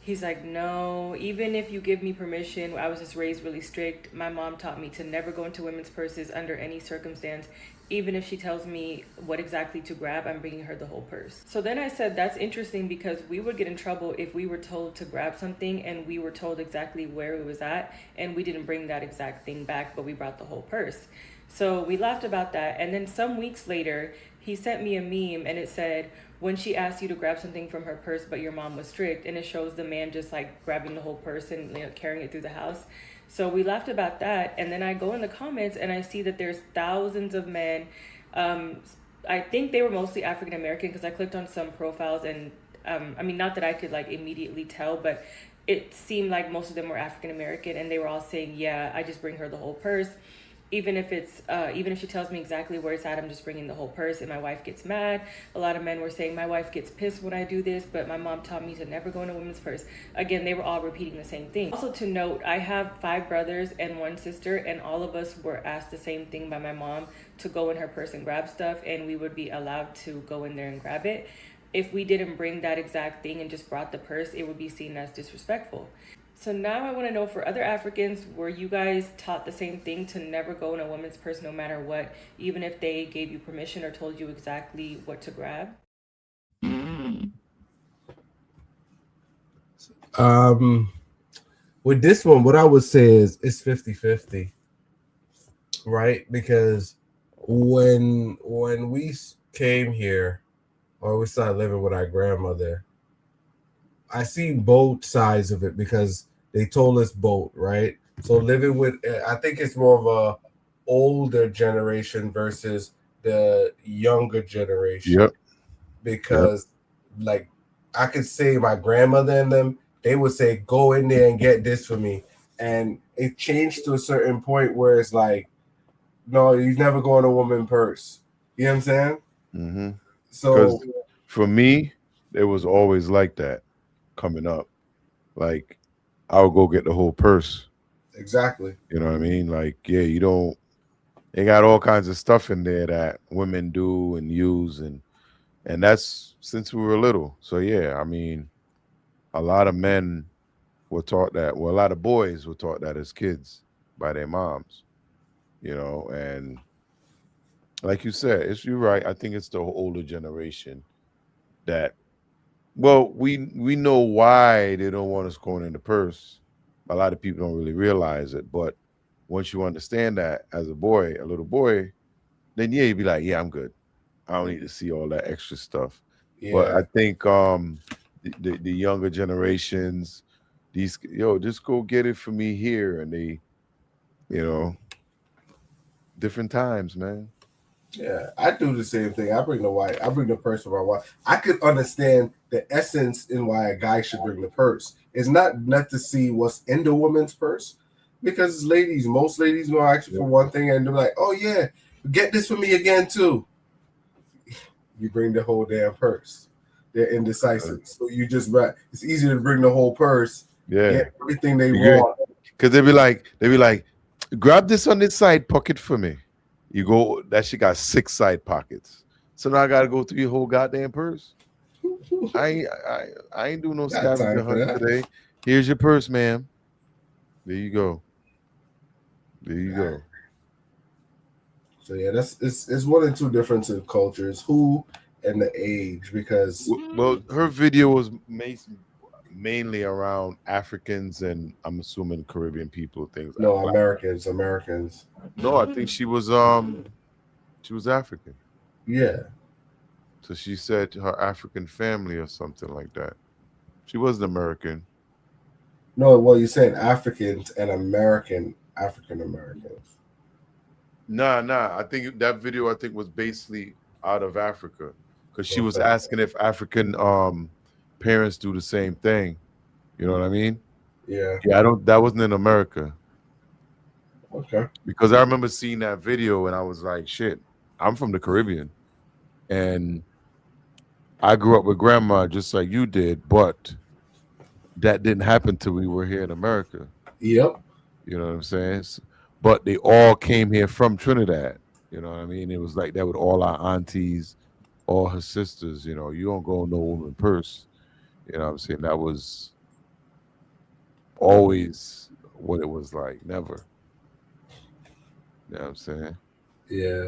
He's like, no, even if you give me permission, I was just raised really strict. My mom taught me to never go into women's purses under any circumstance. Even if she tells me what exactly to grab, I'm bringing her the whole purse. So then I said, that's interesting because we would get in trouble if we were told to grab something and we were told exactly where it was at and we didn't bring that exact thing back, but we brought the whole purse. So we laughed about that. And then some weeks later, he sent me a meme and it said, when she asked you to grab something from her purse, but your mom was strict, and it shows the man just like grabbing the whole purse and carrying it through the house. So we laughed about that. And then I go in the comments and I see that there's thousands of men. I think they were mostly African-American because I clicked on some profiles and I mean, not that I could like immediately tell, but it seemed like most of them were African-American, and they were all saying, yeah, I just bring her the whole purse. Even if she tells me exactly where it's at, I'm just bringing the whole purse, and my wife gets mad. A lot of men were saying my wife gets pissed when I do this, but my mom taught me to never go in a women's purse. Again, they were all repeating the same thing. Also to note, I have 5 brothers and 1 sister, and all of us were asked the same thing by my mom to go in her purse and grab stuff, and we would be allowed to go in there and grab it. If we didn't bring that exact thing and just brought the purse, it would be seen as disrespectful. So now I want to know, for other Africans, were you guys taught the same thing, to never go in a woman's purse no matter what, even if they gave you permission or told you exactly what to grab?
With this one, what I would say is it's 50-50, right? Because when we came here, or we started living with our grandmother, I see both sides of it because they told us both, right? So living with, I think it's more of a older generation versus the younger generation.
Yep.
Because like I could say my grandmother and them, they would say, go in there and get this for me. And it changed to a certain point where it's like, no, you never go in a woman's purse. You know what I'm saying?
Mm-hmm.
So
for me, it was always like that coming up. Like I would go get the whole purse.
exactly.
You know what I mean? Like, yeah, you don't. They got all kinds of stuff in there that women do and use, and that's since we were little. So yeah, I mean, a lot of men were taught that. Well, a lot of boys were taught that as kids by their moms. You know, and like you said, you're right. I think it's the older generation that. Well, we know why they don't want us going in the purse. A lot of people don't really realize it, but once you understand that as a boy, a little boy, then yeah, you'd be like, yeah, I'm good. I don't need to see all that extra stuff. But
Yeah.
I think the younger generations, just go get it for me here, and they, you know, different times, man.
Yeah, I do the same thing. I bring the purse for my wife. I could understand the essence in why a guy should bring the purse. It's not to see what's in the woman's purse, because most ladies will ask you for one thing and they're like, oh yeah, get this for me again too. You bring the whole damn purse. They're indecisive. So you just it's easier to bring the whole purse,
Yeah,
get everything they want.
because they be like, grab this on this side pocket for me. You go, that shit got 6 side pockets. So now I gotta go through your whole goddamn purse. I ain't doing no
Got
scavenger
time for
hunt
that.
today. Here's your purse, ma'am. There you go. There you go.
So yeah, it's one and two difference in cultures, who and the age, because
Well, her video was mainly around Africans and I'm assuming Caribbean people, things.
no,
like
Americans.
No, I think she was African.
Yeah.
So she said her African family or something like that. She wasn't American.
No, well, you're saying Africans and African Americans.
Nah. I think that video was basically out of Africa because she was
Okay.
asking if African parents do the same thing. You know what I mean?
Yeah.
Yeah, that wasn't in America.
Okay.
Because I remember seeing that video and I was like, shit, I'm from the Caribbean. And I grew up with grandma just like you did, but that didn't happen till we were here in America.
Yep.
You know what I'm saying? But they all came here from Trinidad. You know what I mean? It was like that with all our aunties, all her sisters. You know, you don't go in no woman purse. You know what I'm saying? That was always what it was like. Never. You know what I'm saying?
Yeah.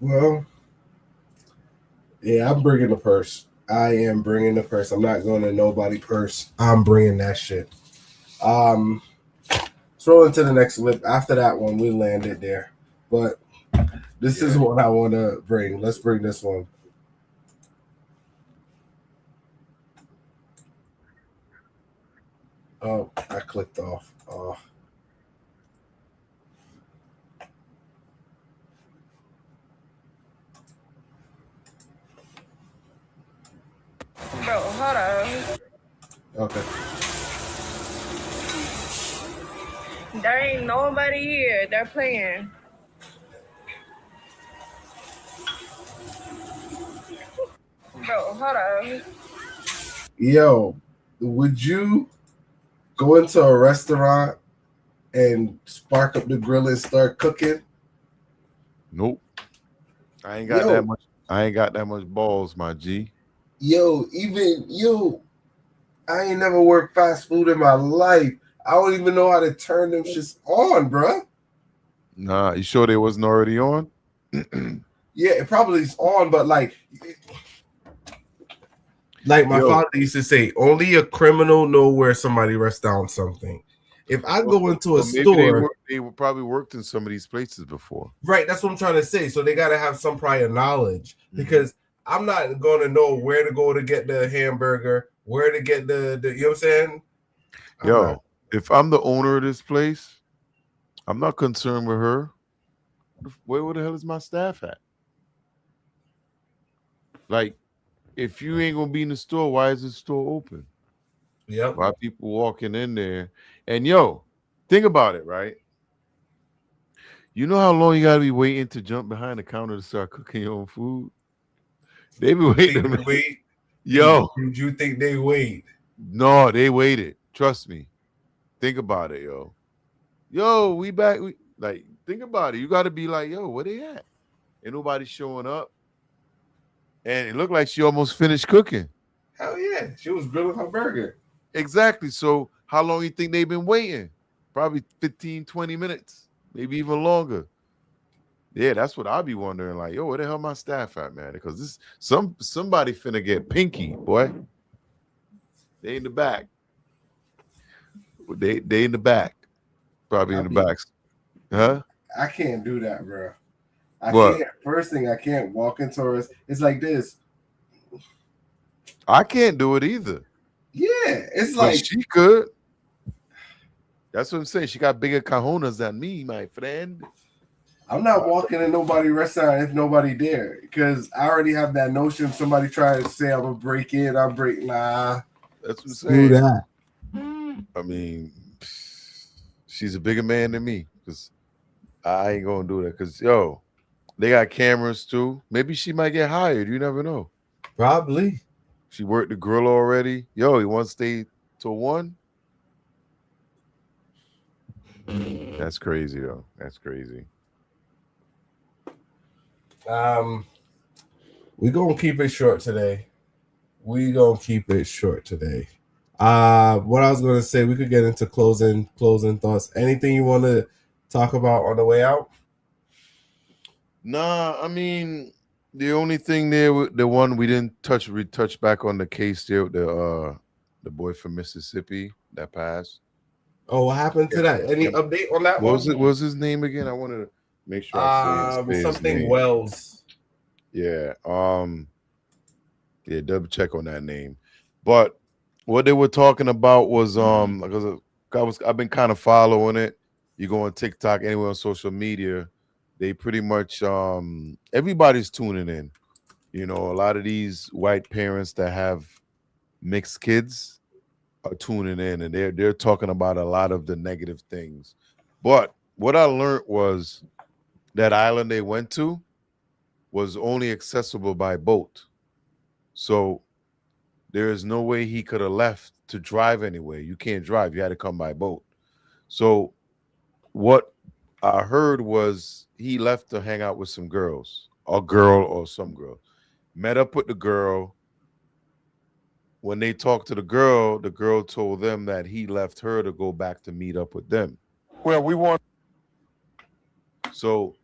Well, yeah, I'm bringing the purse. I am bringing the purse. I'm not going to nobody purse. I'm bringing that shit. Let's roll into the next clip. After that one, we landed there. But this is what I want to bring. Let's bring this one. Oh, I clicked off. Oh.
Bro, hold on.
Okay.
There ain't nobody here. They're playing. Bro, hold on.
Yo, would you go into a restaurant and spark up the grill and start cooking?
Nope. I ain't got that much. I ain't got that much balls, my G.
I ain't never worked fast food in my life. I don't even know how to turn them shits on, bruh.
Nah, you sure they wasn't already on?
Yeah, it probably is on, but like my father used to say, only a criminal know where somebody rests down something. If I go into a store,
they probably worked in some of these places before.
Right, that's what I'm trying to say. So they got to have some prior knowledge, because I'm not going to know where to go to get the hamburger, where to get the you know what I'm saying?
If I'm the owner of this place, I'm not concerned with her. Where the hell is my staff at? Like, if you ain't gonna be in the store, why is the store open?
Yep.
Why people walking in there? And think about it, right? You know how long you gotta be waiting to jump behind the counter to start cooking your own food? They be waiting.
Think they wait?
Yo,
Did you think they wait?
no, they waited. Trust me. Think about it, yo. Yo, we back. Like, think about it. You got to be like, yo, where they at? Ain't nobody showing up. And it looked like she almost finished cooking.
Hell yeah. She was grilling her burger.
Exactly. So how long you think they've been waiting? Probably 15, 20 minutes, maybe even longer. Yeah, that's what I'll be wondering. Like, yo, where the hell my staff at, man? Because this somebody finna get pinky, boy. They in the back. They in the back. Probably in the back. Huh?
I can't do that, bro. I
What?
can't. First thing, I can't walk into her. It's like this.
I can't do it either.
Yeah, it's
But
like
she could. That's what I'm saying. She got bigger cojones than me, my friend.
I'm not walking in nobody's restaurant if nobody there because I already have that notion. If somebody try to say I'm gonna break in, I'll break. Nah,
That's what I'm
screw
saying.
that.
I mean, she's a bigger man than me because I ain't gonna do that. Because yo, they got cameras too. Maybe she might get hired. You never know.
Probably.
She worked the grill already. Yo, you want to stay till 1? That's crazy though. That's crazy.
We gonna keep it short today. What I was gonna say, we could get into closing thoughts. Anything you want to talk about on the way out?
Nah, I mean, the only thing there, the one we didn't touch back on the case there, the boy from Mississippi that passed.
Oh, what happened to that? Any update on that one?
What was his name again? I wanted to make sure I say his
something
name.
Wells.
Yeah. Yeah, double check on that name. But what they were talking about was because I've been kind of following it. You go on TikTok, anywhere on social media, they pretty much everybody's tuning in. You know, a lot of these white parents that have mixed kids are tuning in, and they're talking about a lot of the negative things. But what I learned was that island they went to was only accessible by boat. So there is no way he could have left to drive anywhere. You can't drive. You had to come by boat. So what I heard was he left to hang out with some girls, a girl or some girl. Met up with the girl. When they talked to the girl told them that he left her to go back to meet up with them.
Well, we want.
So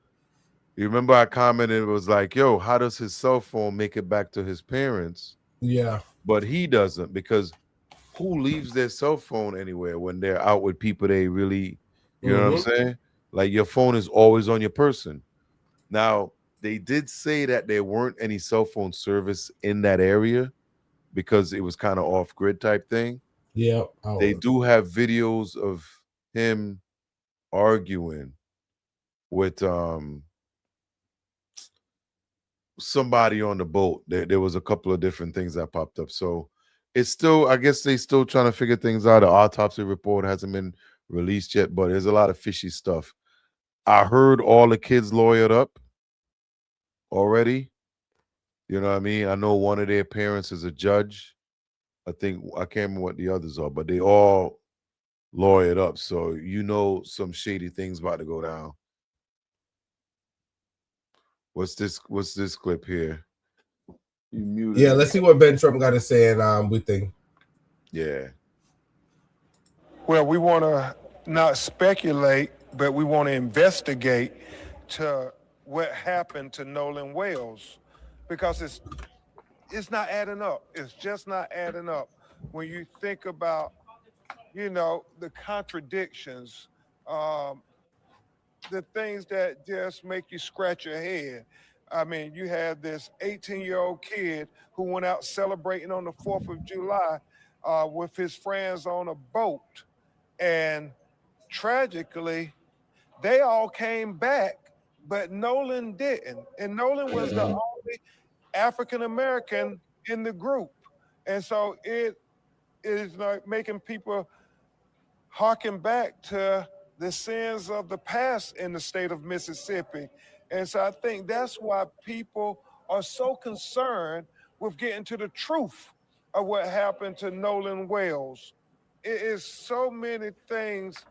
you remember I commented, it was like, yo, how does his cell phone make it back to his parents?
Yeah.
But he doesn't, because who leaves their cell phone anywhere when they're out with people they really, you know what I'm saying? Like your phone is always on your person. Now, they did say that there weren't any cell phone service in that area because it was kind of off-grid type thing.
Yeah.
They do have videos of him arguing with somebody on the boat. There was a couple of different things that popped up. So it's still, I guess they still trying to figure things out. The autopsy report hasn't been released yet, but there's a lot of fishy stuff. I heard all the kids lawyered up already. You know what I mean? I know one of their parents is a judge. I can't remember what the others are, but they all lawyered up. So you know some shady things about to go down. What's this clip here? You muted.
Yeah, let's see what Ben Trump got to say, and we think.
Yeah.
Well, we want to not speculate, but we want to investigate to what happened to Nolan Wells, because it's not adding up. It's just not adding up when you think about, the contradictions, the things that just make you scratch your head. I mean, you had this 18-year-old kid who went out celebrating on the 4th of July with his friends on a boat. And tragically, they all came back, but Nolan didn't. And Nolan was the only African-American in the group. And so it is like making people harken back to the sins of the past in the state of Mississippi. And so I think that's why people are so concerned with getting to the truth of what happened to Nolan Wells. It is so many things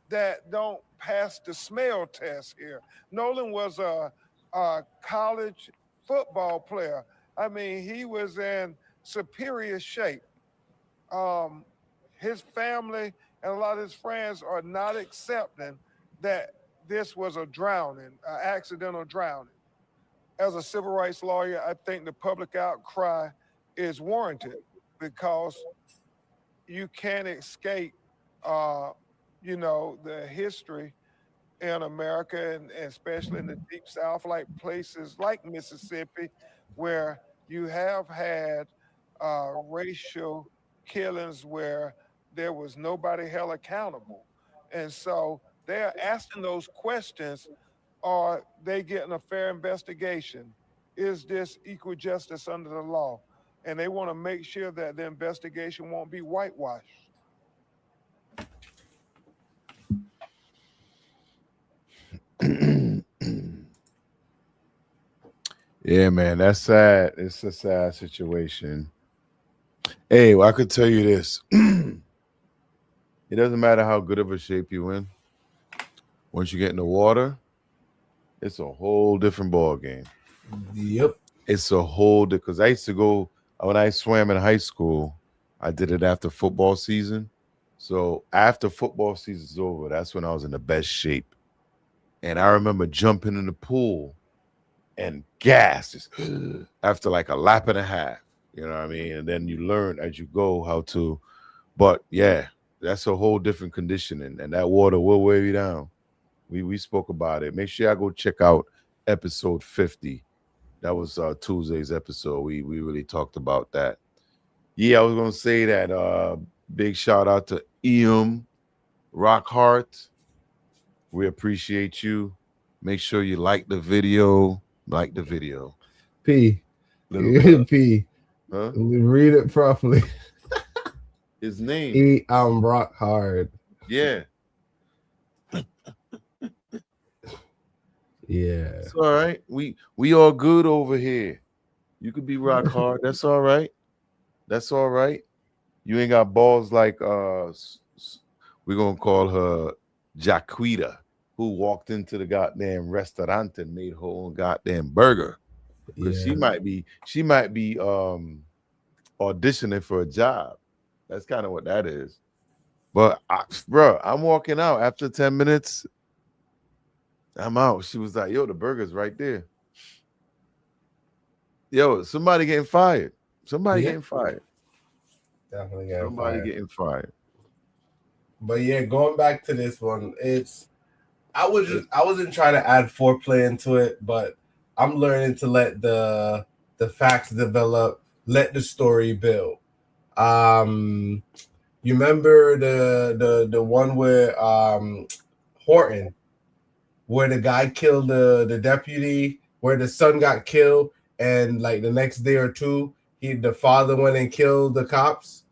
that don't pass the smell test here. Nolan was a college football player. I mean, he was in superior shape. His family and a lot of his friends are not accepting that this was a drowning, an accidental drowning. As a civil rights lawyer, I think the public outcry is warranted because you can't escape, you know, the history in America, and especially in the Deep South, like places like Mississippi, where you have had racial killings where there was nobody held accountable. And so they're asking those questions. Are they getting a fair investigation? Is this equal justice under the law? And they want to make sure that the investigation won't be whitewashed.
Yeah, man, that's sad. It's a sad situation. Hey, well, I could tell you this. It doesn't matter how good of a shape you in. Once you get in the water, it's a whole different ball game.
Yep.
It's a whole because I used to go when I swam in high school. I did it after football season. So after football season's over, that's when I was in the best shape. And I remember jumping in the pool and gas just after like a lap and a half. You know what I mean? And then you learn as you go how to. But yeah, that's a whole different conditioning, and that water will weigh you down. We spoke about it. Make sure y'all go check out episode 50. That was Tuesday's episode. We really talked about that. Yeah, I was gonna say that. Big shout out to Eam Rockhart. We appreciate you. Make sure you like the video. Like the video.
P. P.
Huh?
Read it properly.
His name.
Rock hard.
Yeah.
Yeah.
It's all right. We all good over here. You could be rock hard. That's all right. That's all right. You ain't got balls like we're gonna call her Jaquita, who walked into the goddamn restaurant and made her own goddamn burger. Because she might be auditioning for a job. That's kind of what that is. But I'm walking out after 10 minutes. I'm out. She was like, yo, the burger's right there. Yo, somebody getting fired. Somebody getting fired.
Definitely getting
Somebody
fired.
getting fired.
But yeah, going back to this one, I wasn't trying to add foreplay into it, but I'm learning to let the facts develop, let the story build. You remember the one where Horton, where the guy killed the deputy, where the son got killed, and like the next day or two, the father went and killed the cops.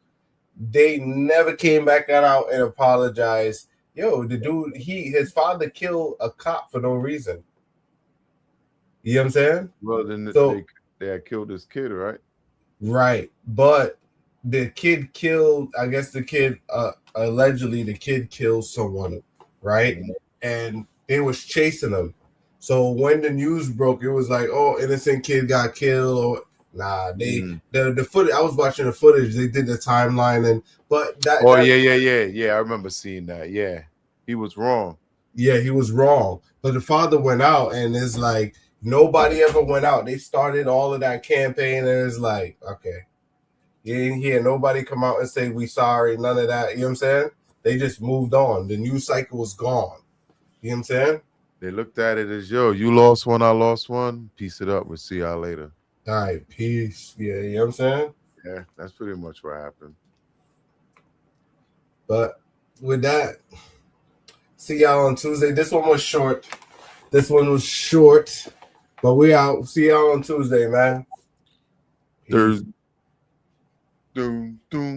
They never came back out and apologized. Yo, the dude, his father killed a cop for no reason. You know what I'm saying?
Well, then
So-
they had killed this kid, right?
Right, but the kid killed. I guess the kid allegedly the kid killed someone, right? And they was chasing him. So when the news broke, it was like, oh, innocent kid got killed. Or nah, the footage. I was watching the footage. They did the timeline, but that.
Oh
that,
yeah. I remember seeing that. Yeah, he was wrong.
Yeah, he was wrong. But the father went out, and it's like nobody ever went out. They started all of that campaign, and it's like, okay. You didn't hear nobody come out and say we sorry, none of that. You know what I'm saying? They just moved on. The news cycle was gone. You know what I'm saying?
They looked at it as, yo, you lost one, I lost one. Piece it up. We'll see y'all later.
All right, peace. Yeah, you know what I'm saying?
Yeah, that's pretty much what happened.
But with that, see y'all on Tuesday. This one was short. But we out. See y'all on Tuesday, man.
Thursday. Doom, doom.